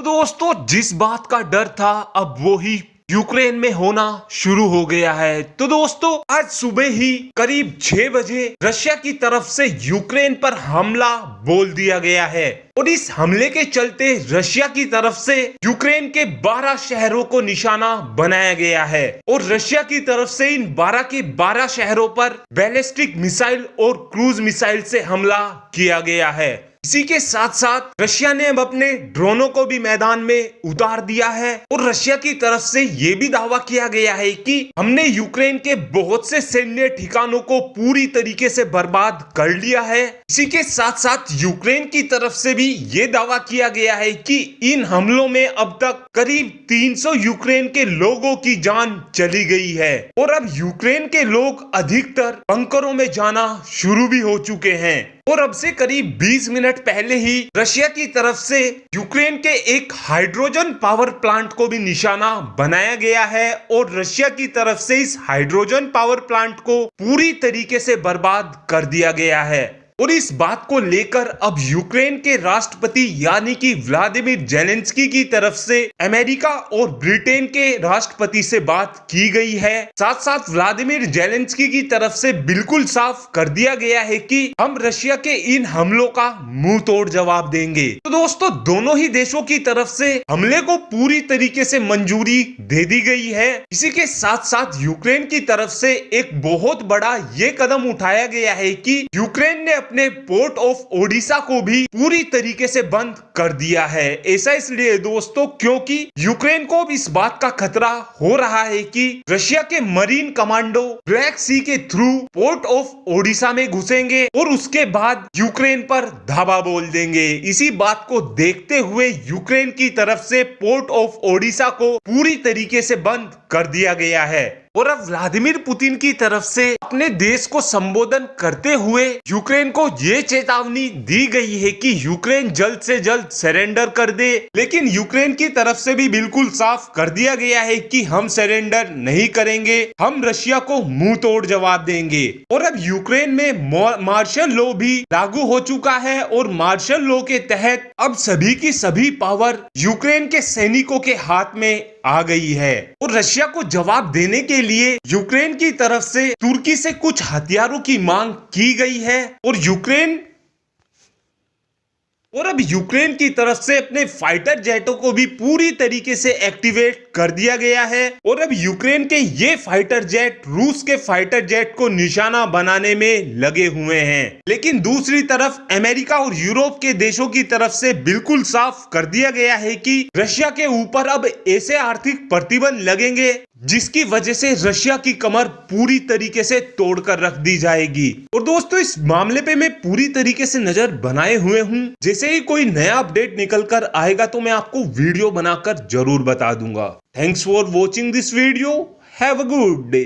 तो दोस्तों जिस बात का डर था अब वो ही यूक्रेन में होना शुरू हो गया है। तो दोस्तों आज सुबह ही करीब 6 बजे रशिया की तरफ से यूक्रेन पर हमला बोल दिया गया है और इस हमले के चलते रशिया की तरफ से यूक्रेन के 12 शहरों को निशाना बनाया गया है और रशिया की तरफ से इन 12 के 12 शहरों पर बैलिस्टिक मिसाइल और क्रूज मिसाइल से हमला किया गया है। इसी के साथ साथ रशिया ने अब अपने ड्रोनों को भी मैदान में उतार दिया है और रशिया की तरफ से ये भी दावा किया गया है कि हमने यूक्रेन के बहुत से सैन्य ठिकानों को पूरी तरीके से बर्बाद कर लिया है। इसी के साथ साथ यूक्रेन की तरफ से भी ये दावा किया गया है कि इन हमलों में अब तक करीब 300 यूक्रेन के लोगों की जान चली गई है और अब यूक्रेन के लोग अधिकतर बंकरों में जाना शुरू भी हो चुके हैं। और अब से करीब 20 मिनट पहले ही रशिया की तरफ से यूक्रेन के एक हाइड्रोजन पावर प्लांट को भी निशाना बनाया गया है और रशिया की तरफ से इस हाइड्रोजन पावर प्लांट को पूरी तरीके से बर्बाद कर दिया गया है। और इस बात को लेकर अब यूक्रेन के राष्ट्रपति यानी कि व्लादिमीर जेलेंस्की की तरफ से अमेरिका और ब्रिटेन के राष्ट्रपति से बात की गई है। साथ साथ व्लादिमीर जेलेंस्की की तरफ से बिल्कुल साफ कर दिया गया है कि हम रशिया के इन हमलों का मुंह तोड़ जवाब देंगे। तो दोस्तों दोनों ही देशों की तरफ से हमले को पूरी तरीके से मंजूरी दे दी गई है। इसी के साथ साथ यूक्रेन की तरफ से एक बहुत बड़ा ये कदम उठाया गया है कि यूक्रेन ने अपने पोर्ट ऑफ ओडिशा को भी पूरी तरीके से बंद कर दिया है। ऐसा इसलिए दोस्तों क्योंकि यूक्रेन को इस बात का खतरा हो रहा है कि रशिया के मरीन कमांडो ब्लैक सी के थ्रू पोर्ट ऑफ ओडिशा में घुसेंगे और उसके बाद यूक्रेन पर धावा बोल देंगे। इसी बात को देखते हुए यूक्रेन की तरफ से पोर्ट ऑफ ओडिशा को पूरी तरीके से बंद कर दिया गया है। और अब व्लादिमीर पुतिन की तरफ से अपने देश को संबोधन करते हुए यूक्रेन को ये चेतावनी दी गई है कि यूक्रेन जल्द से जल्द सरेंडर कर दे। लेकिन यूक्रेन की तरफ से भी बिल्कुल साफ कर दिया गया है कि हम सरेंडर नहीं करेंगे, हम रशिया को मुंह तोड़ जवाब देंगे। और अब यूक्रेन में मार्शल लॉ भी लागू हो चुका है और मार्शल लॉ के तहत अब सभी की सभी पावर यूक्रेन के सैनिकों के हाथ में आ गई है। और रशिया को जवाब देने के लिए यूक्रेन की तरफ से तुर्की से कुछ हथियारों की मांग की गई है और अब यूक्रेन की तरफ से अपने फाइटर जेटों को भी पूरी तरीके से एक्टिवेट कर दिया गया है। और अब यूक्रेन के ये फाइटर जेट रूस के फाइटर जेट को निशाना बनाने में लगे हुए हैं। लेकिन दूसरी तरफ अमेरिका और यूरोप के देशों की तरफ से बिल्कुल साफ कर दिया गया है कि रशिया के ऊपर अब ऐसे आर्थिक प्रतिबंध लगेंगे जिसकी वजह से रशिया की कमर पूरी तरीके से तोड़कर रख दी जाएगी। और दोस्तों इस मामले पे मैं पूरी तरीके से नजर बनाए हुए हूँ। जैसे ही कोई नया अपडेट निकल कर आएगा तो मैं आपको वीडियो बनाकर जरूर बता दूंगा। Thanks for watching this video. Have a good day.